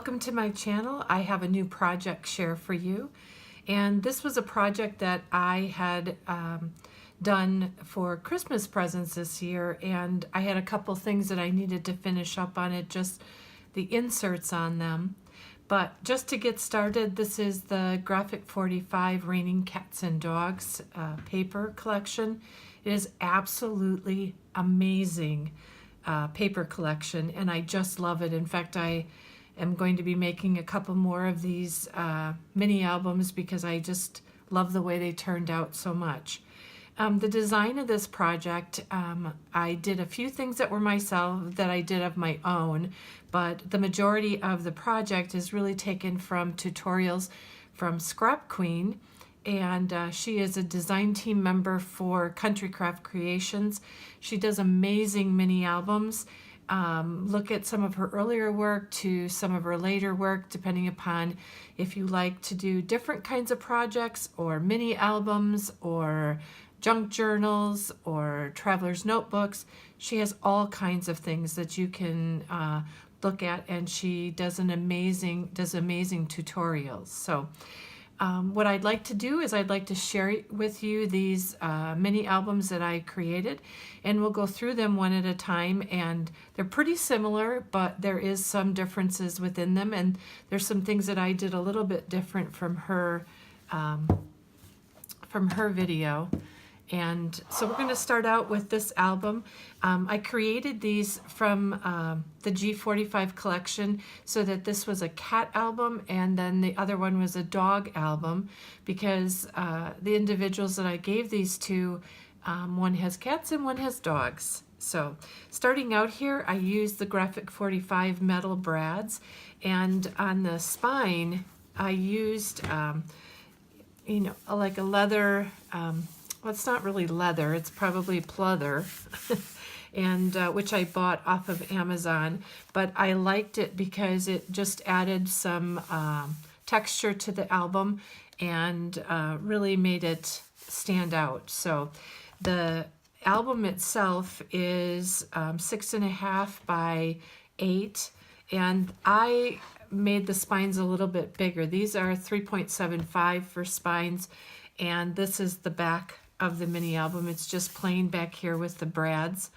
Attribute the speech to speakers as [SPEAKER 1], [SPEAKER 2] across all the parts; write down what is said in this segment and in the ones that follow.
[SPEAKER 1] Welcome to my channel. I have a new project share for you, and this was a project that I had done for Christmas presents this year, and I had a couple things that I needed to finish up on it, just the inserts on them. But just to get started, this is the G45 Raining Cats and Dogs paper collection. It is absolutely amazing paper collection, and I just love it. In fact, I am going to be making a couple more of these mini albums because I just love the way they turned out so much. The design of this project, I did a few things that were myself that I did of my own, but the majority of the project is really taken from tutorials from Scrap Queen, and she is a design team member for Country Craft Creations. She does amazing mini albums. Look at some of her earlier work to some of her later work, depending upon if you like to do different kinds of projects or mini albums or junk journals or traveler's notebooks. She has all kinds of things that you can look at, and she does amazing tutorials. So what I'd like to do is I'd like to share with you these mini albums that I created, and we'll go through them one at a time. And they're pretty similar, but there is some differences within them, and there's some things that I did a little bit different from her video. And so we're going to start out with this album. I created these from the G45 collection so that this was a cat album, and then the other one was a dog album, because the individuals that I gave these to, one has cats and one has dogs. So starting out here, I used the G45 metal brads, and on the spine I used like a leather, well, it's not really leather, it's probably pleather, and which I bought off of Amazon, but I liked it because it just added some texture to the album and really made it stand out. So the album itself is 6.5 by 8, and I made the spines a little bit bigger. These are 3.75 for spines, and this is the back of the mini album. It's just plain back here with the brads.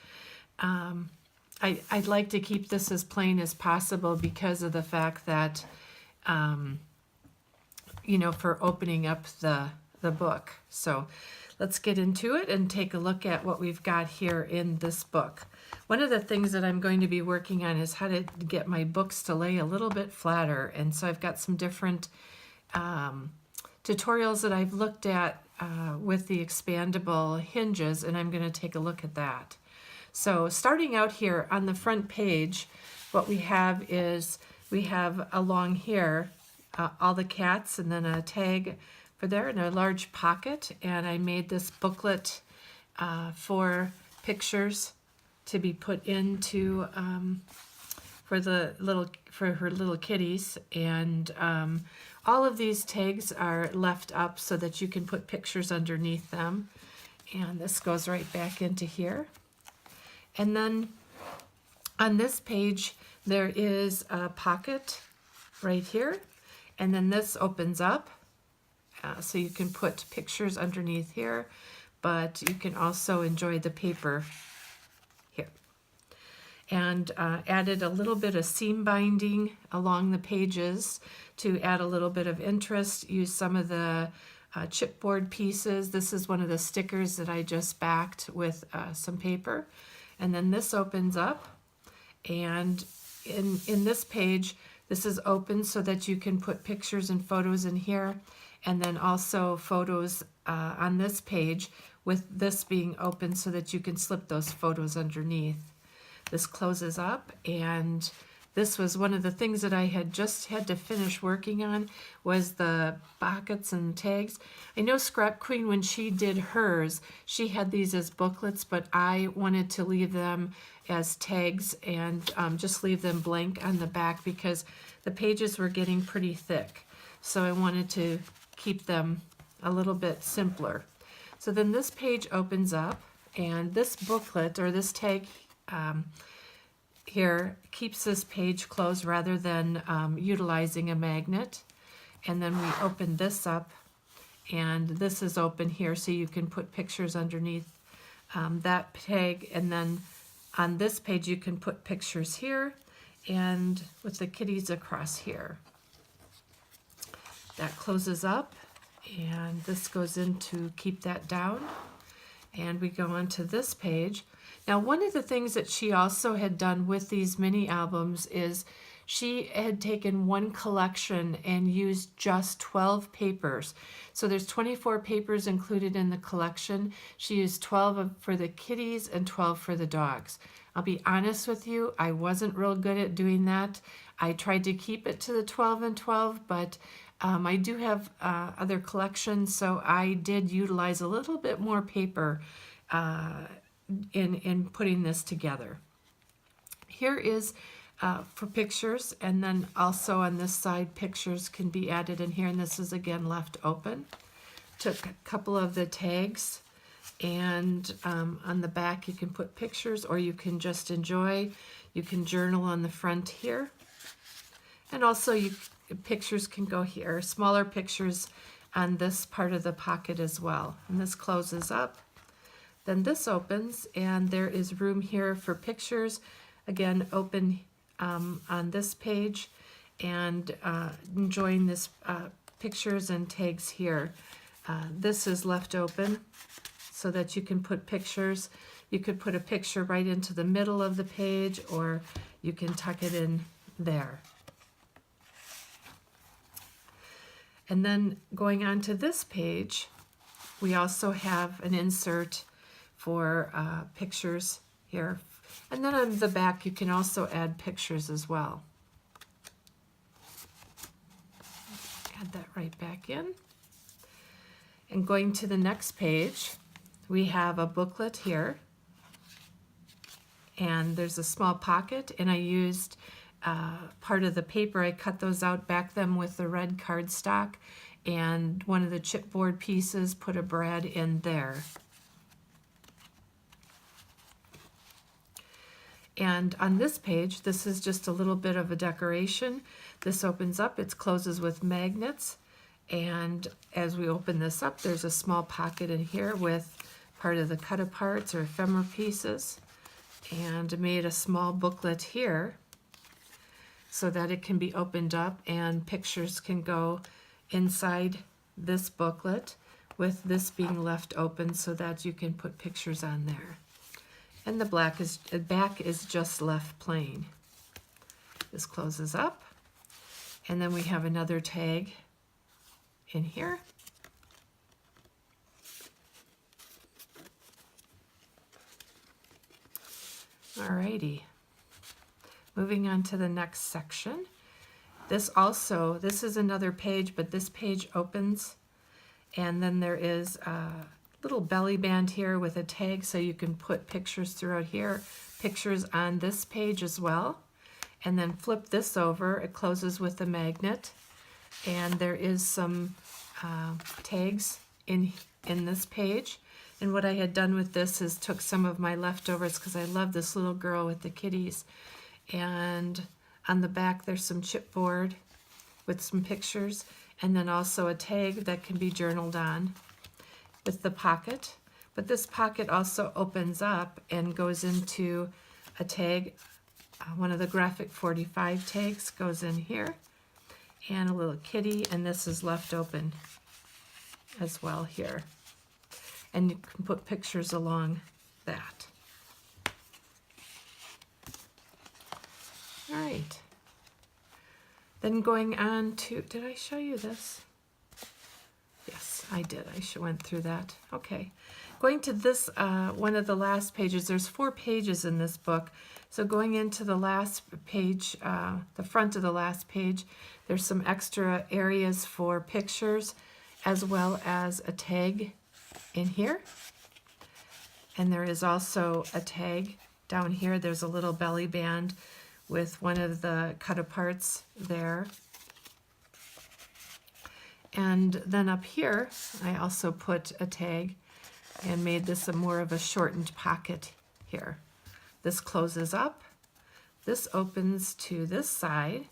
[SPEAKER 1] I'd like to keep this as plain as possible because of the fact that, for opening up the book. So let's get into it and take a look at what we've got here in this book. One of the things that I'm going to be working on is how to get my books to lay a little bit flatter. And so I've got some different tutorials that I've looked at with the expandable hinges, and I'm going to take a look at that. So starting out here on the front page, what we have is we have along here all the cats, and then a tag for there and a large pocket, and I made this booklet for pictures to be put into for her little kitties, and all of these tags are left up so that you can put pictures underneath them. And this goes right back into here. And then on this page, there is a pocket right here. And then this opens up. So you can put pictures underneath here, but you can also enjoy the paper here. And added a little bit of seam binding along the pages to add a little bit of interest. Use some of the chipboard pieces. This is one of the stickers that I just backed with some paper. And then this opens up, and in this page, this is open so that you can put pictures and photos in here, and then also photos on this page, with this being open so that you can slip those photos underneath. This closes up, and this was one of the things that I had just had to finish working on, was the pockets and tags. I know Scrap Queen, when she did hers, she had these as booklets, but I wanted to leave them as tags and just leave them blank on the back because the pages were getting pretty thick. So I wanted to keep them a little bit simpler. So then this page opens up, and this booklet, or this tag, here keeps this page closed rather than utilizing a magnet. And then we open this up, and this is open here, so you can put pictures underneath that tag. And then on this page you can put pictures here and with the kitties across here. That closes up, and this goes in to keep that down. And we go on to this page. Now, one of the things that she also had done with these mini albums is she had taken one collection and used just 12 papers. So there's 24 papers included in the collection. She used 12 for the kitties and 12 for the dogs. I'll be honest with you, I wasn't real good at doing that. I tried to keep it to the 12 and 12, but I do have other collections, so I did utilize a little bit more paper in putting this together. Here is for pictures, and then also on this side pictures can be added in here, and this is again left open. Took a couple of the tags, and on the back you can put pictures, or you can just enjoy. You can journal on the front here, and also pictures can go here, smaller pictures on this part of the pocket as well. And this closes up. Then this opens, and there is room here for pictures. Again, open on this page, and enjoying this pictures and tags here. This is left open so that you can put pictures. You could put a picture right into the middle of the page, or you can tuck it in there. And then going on to this page, we also have an insert for pictures here. And then on the back, you can also add pictures as well. Add that right back in. And going to the next page, we have a booklet here. And there's a small pocket, and I used part of the paper. I cut those out, backed them with the red cardstock, and one of the chipboard pieces, put a brad in there. And on this page, this is just a little bit of a decoration. This opens up, it closes with magnets, and as we open this up, there's a small pocket in here with part of the cut aparts or ephemera pieces, and made a small booklet here so that it can be opened up and pictures can go inside this booklet, with this being left open so that you can put pictures on there. And the back is just left plain. This closes up, and then we have another tag in here. Alrighty. Moving on to the next section. This is another page, but this page opens, and then there is a little belly band here with a tag, so you can put pictures throughout here, pictures on this page as well. And then flip this over, it closes with a magnet, and there is some tags in this page. And what I had done with this is took some of my leftovers, because I love this little girl with the kitties, and on the back there's some chipboard with some pictures, and then also a tag that can be journaled on with the pocket. But this pocket also opens up and goes into a tag. One of the Graphic 45 tags goes in here, and a little kitty, and this is left open as well here. And you can put pictures along that. All right. Then going on to, did I show you this? Yes, I did. I went through that. Okay. Going to this, one of the last pages, there's 4 pages in this book. So going into the last page, the front of the last page, there's some extra areas for pictures, as well as a tag in here. And there is also a tag down here. There's a little belly band with one of the cut aparts there. And then up here, I also put a tag and made this more of a shortened pocket here. This closes up this opens to this side.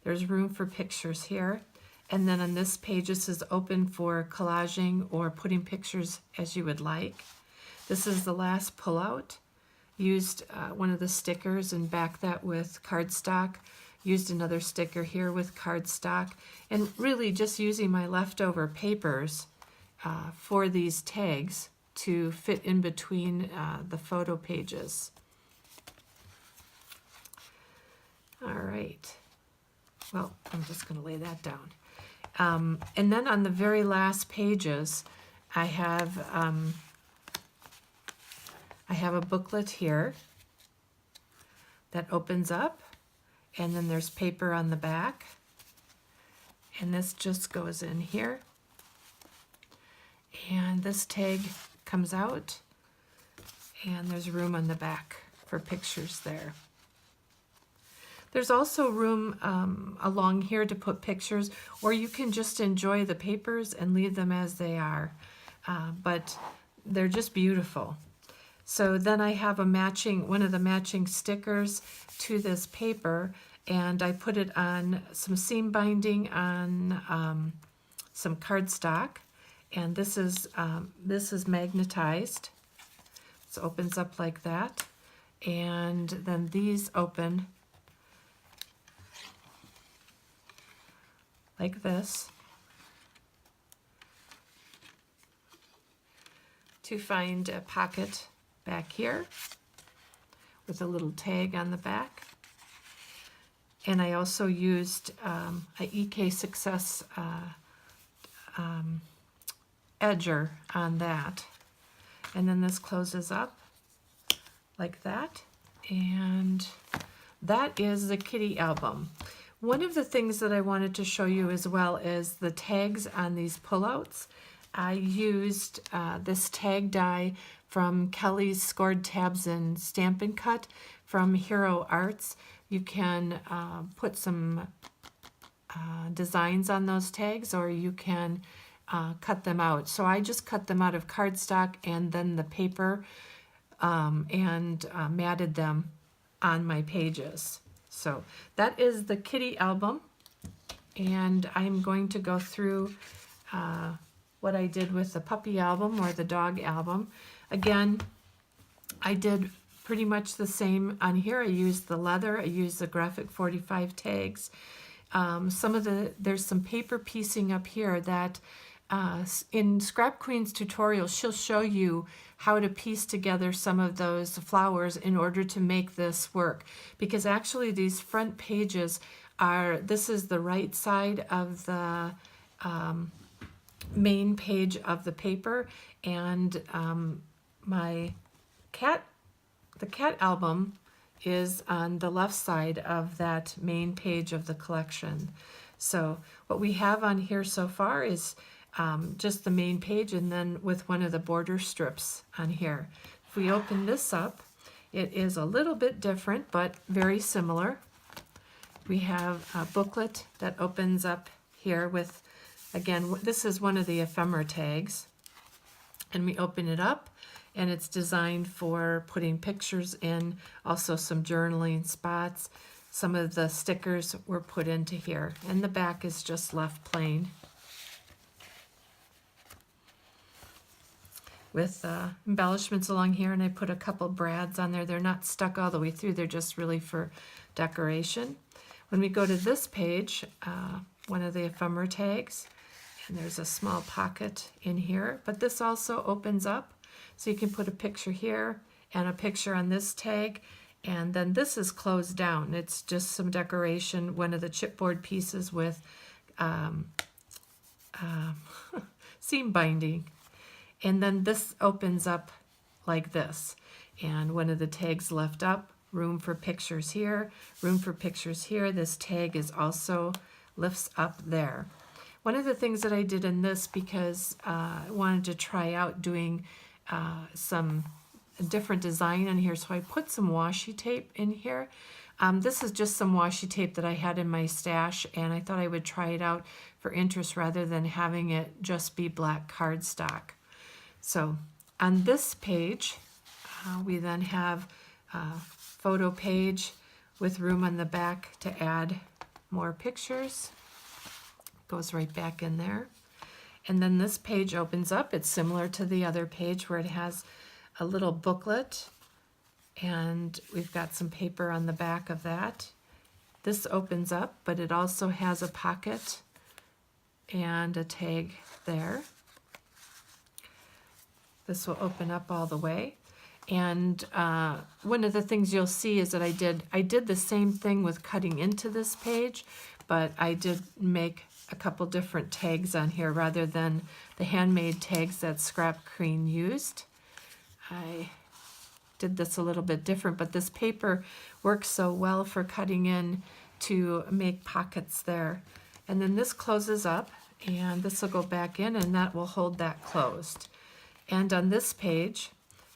[SPEAKER 1] There's room for pictures here. And then on this page, this is open for collaging or putting pictures as you would like. This is the last pullout. Used one of the stickers and backed that with cardstock. Used another sticker here with cardstock. And really just using my leftover papers for these tags to fit in between the photo pages. All right. Well, I'm just going to lay that down. And then on the very last pages, I have a booklet here that opens up, and then there's paper on the back, and this just goes in here, and this tag comes out, and there's room on the back for pictures there. There's also room along here to put pictures, or you can just enjoy the papers and leave them as they are, but they're just beautiful. So then I have one of the matching stickers to this paper, and I put it on some seam binding on some cardstock, and this is magnetized. So it opens up like that, and then these open like this to find a pocket back here with a little tag on the back. And I also used a EK Success edger on that. And then this closes up like that. And that is the kitty album. One of the things that I wanted to show you as well is the tags on these pullouts. I used this tag die from Kelly's Scored Tabs and Stampin' Cut from Hero Arts. You can put some designs on those tags, or you can cut them out. So I just cut them out of cardstock and then the paper and matted them on my pages. So that is the kitty album, and I'm going to go through what I did with the puppy album or the dog album. Again, I did pretty much the same on here. I used the leather, I used the graphic 45 tags. There's some paper piecing up here that in Scrap Queen's tutorial, she'll show you how to piece together some of those flowers in order to make this work. Because actually these front pages this is the right side of the main page of the paper, and the cat album is on the left side of that main page of the collection. So what we have on here so far is just the main page, and then with one of the border strips on here. If we open this up, it is a little bit different, but very similar. We have a booklet that opens up here with, again, this is one of the ephemera tags, and we open it up, and it's designed for putting pictures in, also some journaling spots. Some of the stickers were put into here, and the back is just left plain with embellishments along here, and I put a couple brads on there. They're not stuck all the way through, they're just really for decoration. When we go to this page, one of the ephemera tags, and there's a small pocket in here, but this also opens up, so you can put a picture here and a picture on this tag, and then this is closed down. It's just some decoration, one of the chipboard pieces with seam binding. And then this opens up like this, and one of the tags left up, room for pictures here, room for pictures here. This tag is also lifts up there. One of the things that I did in this, because I wanted to try out doing some different design on here, so I put some washi tape in here. This is just some washi tape that I had in my stash, and I thought I would try it out for interest rather than having it just be black cardstock. So on this page, we then have a photo page with room on the back to add more pictures. Goes right back in there. And then this page opens up. It's similar to the other page where it has a little booklet, and we've got some paper on the back of that. This opens up, but it also has a pocket and a tag there. This will open up all the way. And one of the things you'll see is that I did the same thing with cutting into this page, but I did make a couple different tags on here rather than the handmade tags that Scrap Queen used. I did this a little bit different, but this paper works so well for cutting in to make pockets there. And then this closes up, and this will go back in, and that will hold that closed. And on this page,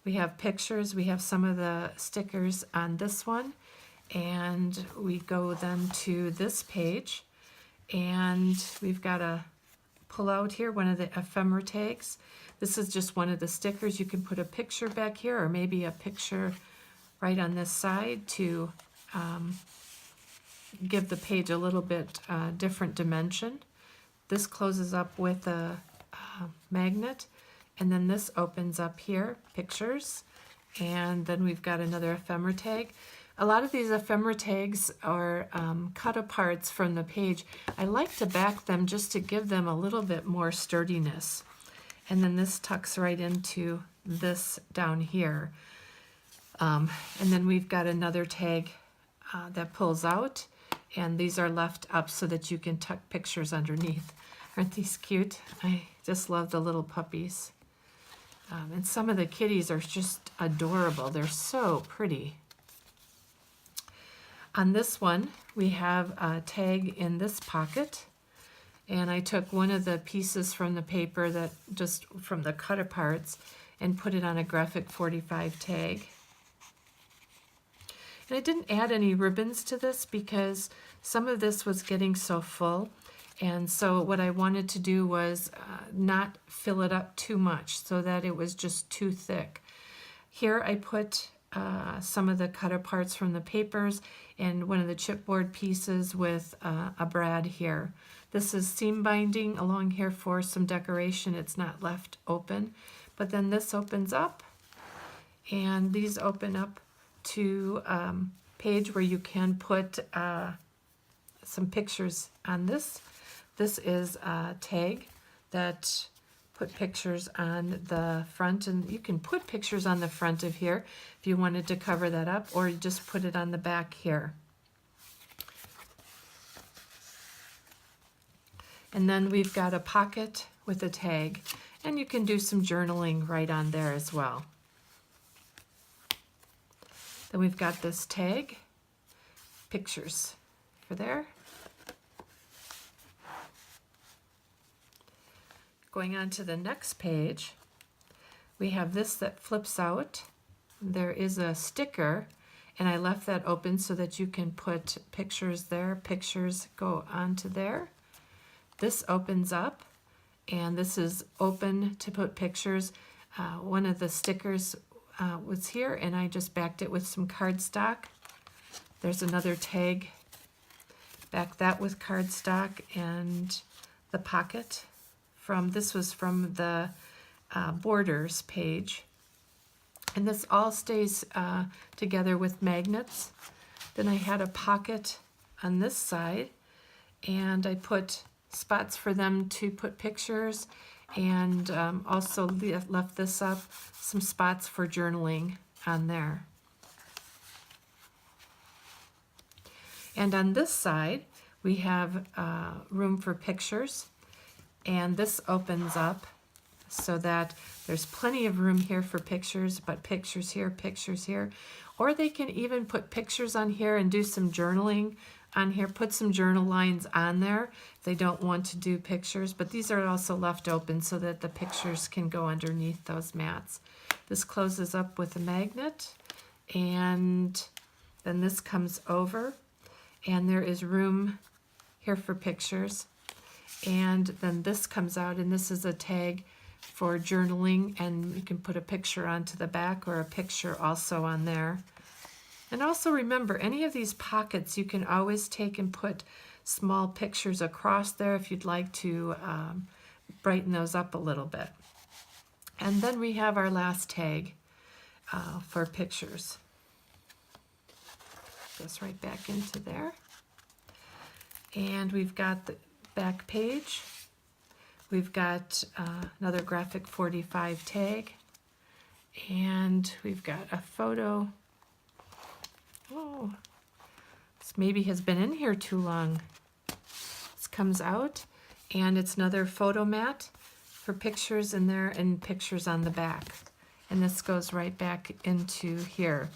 [SPEAKER 1] we have pictures. We have some of the stickers on this one, and we go then to this page, and we've got to pull out here one of the ephemera tags. This is just one of the stickers. You can put a picture back here, or maybe a picture right on this side to give the page a little bit different dimension. This closes up with a magnet, and then this opens up here, pictures, and then we've got another ephemera tag. A lot of these ephemera tags are cut aparts from the page. I like to back them just to give them a little bit more sturdiness. And then this tucks right into this down here. And then we've got another tag that pulls out, and these are left up so that you can tuck pictures underneath. Aren't these cute? I just love the little puppies. And some of the kitties are just adorable. They're so pretty. On this one, we have a tag in this pocket, and I took one of the pieces from the paper that just from the cut aparts and put it on a graphic 45 tag. And I didn't add any ribbons to this because some of this was getting so full, and so what I wanted to do was not fill it up too much so that it was just too thick. Here I put some of the cut aparts from the papers and one of the chipboard pieces with a brad here. This is seam binding along here for some decoration. It's not left open, but then this opens up, and these open up to page where you can put some pictures on this. This is a tag that put pictures on the front, and you can put pictures on the front of here if you wanted to cover that up, or you just put it on the back here. And then we've got a pocket with a tag, and you can do some journaling right on there as well. Then we've got this tag, pictures for there. Going on to the next page, we have this that flips out. There is a sticker, and I left that open so that you can put pictures there. Pictures go onto there. This opens up, and this is open to put pictures. One of the stickers was here, and I just backed it with some cardstock. There's another tag. Back that with cardstock, and the pocket. This was from the borders page. And this all stays together with magnets. Then I had a pocket on this side, and I put spots for them to put pictures, and also left this up, some spots for journaling on there. And on this side, we have room for pictures, and this opens up so that there's plenty of room here for pictures, but pictures here, or they can even put pictures on here and do some journaling on here, put some journal lines on there if they don't want to do pictures, but these are also left open so that the pictures can go underneath those mats. This closes up with a magnet, and then this comes over, and there is room here for pictures, and then this comes out, and this is a tag for journaling, and you can put a picture onto the back or a picture also on there. And also remember, any of these pockets you can always take and put small pictures across there if you'd like to brighten those up a little bit. And then we have our last tag for pictures. Goes right back into there. And we've got the back page. We've got another graphic 45 tag. And we've got a photo. Oh, this maybe has been in here too long. This comes out, and it's another photo mat for pictures in there and pictures on the back. And this goes right back into here.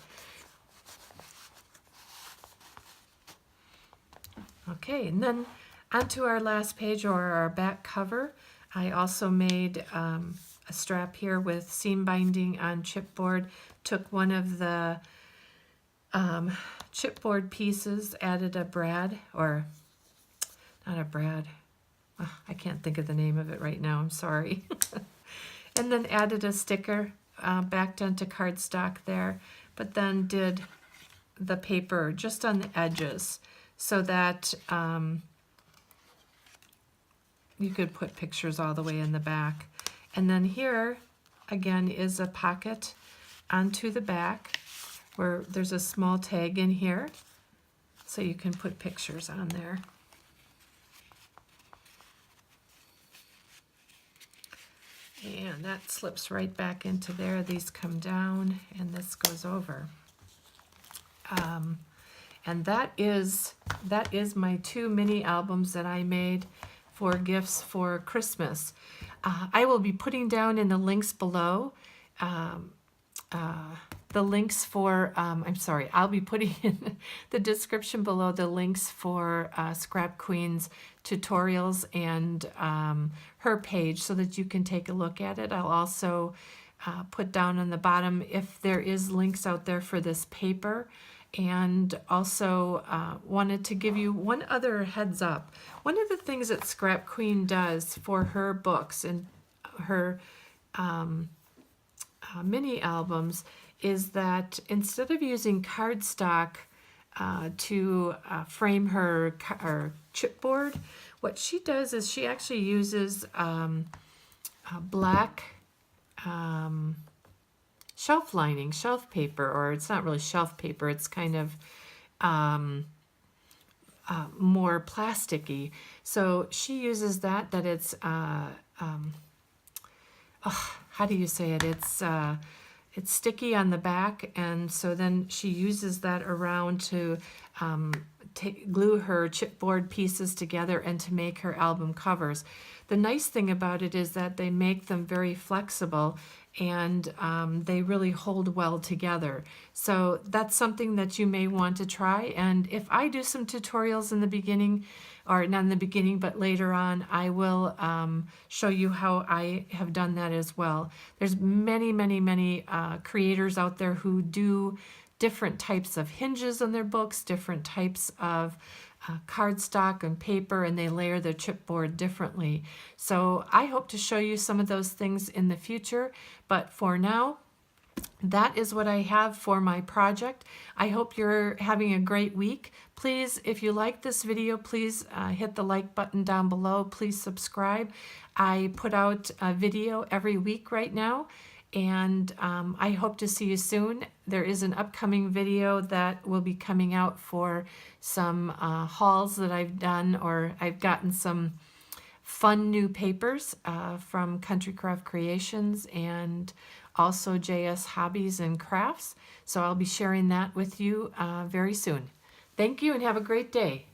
[SPEAKER 1] Okay, and then onto our last page, or our back cover. I also made a strap here with seam binding on chipboard. Took one of the chipboard pieces, added a brad, or not a brad, I can't think of the name of it right now, I'm sorry. And then added a sticker backed onto cardstock there, but then did the paper just on the edges so that you could put pictures all the way in the back. And then here again is a pocket onto the back where there's a small tag in here so you can put pictures on there. And that slips right back into there. These come down and this goes over. And that is my 2 mini albums that I made for gifts for Christmas. I will be putting down in the links below the links for, I'll be putting in the description below the links for Scrap Queen's tutorials and her page so that you can take a look at it. I'll also put down on the bottom if there is links out there for this paper. And also wanted to give you one other heads up. One of the things that Scrap Queen does for her books and her mini albums is that instead of using cardstock to frame her chipboard, what she does is she actually uses black shelf lining, shelf paper, or it's not really shelf paper, it's kind of more plasticky. So she uses that it's, how do you say it? It's sticky on the back, and so then she uses that around to glue her chipboard pieces together and to make her album covers. The nice thing about it is that they make them very flexible and they really hold well together. So that's something that you may want to try. And if I do some tutorials in the beginning, or not in the beginning, but later on, I will show you how I have done that as well. There's many creators out there who do different types of hinges on their books, different types of cardstock and paper, and they layer their chipboard differently. So I hope to show you some of those things in the future, but for now, that is what I have for my project. I hope you're having a great week. Please, if you like this video, please hit the like button down below. Please subscribe. I put out a video every week right now, and I hope to see you soon. There is an upcoming video that will be coming out for some hauls that I've done, or I've gotten some fun new papers from Country Craft Creations and also JS Hobbies and Crafts. So I'll be sharing that with you very soon. Thank you and have a great day.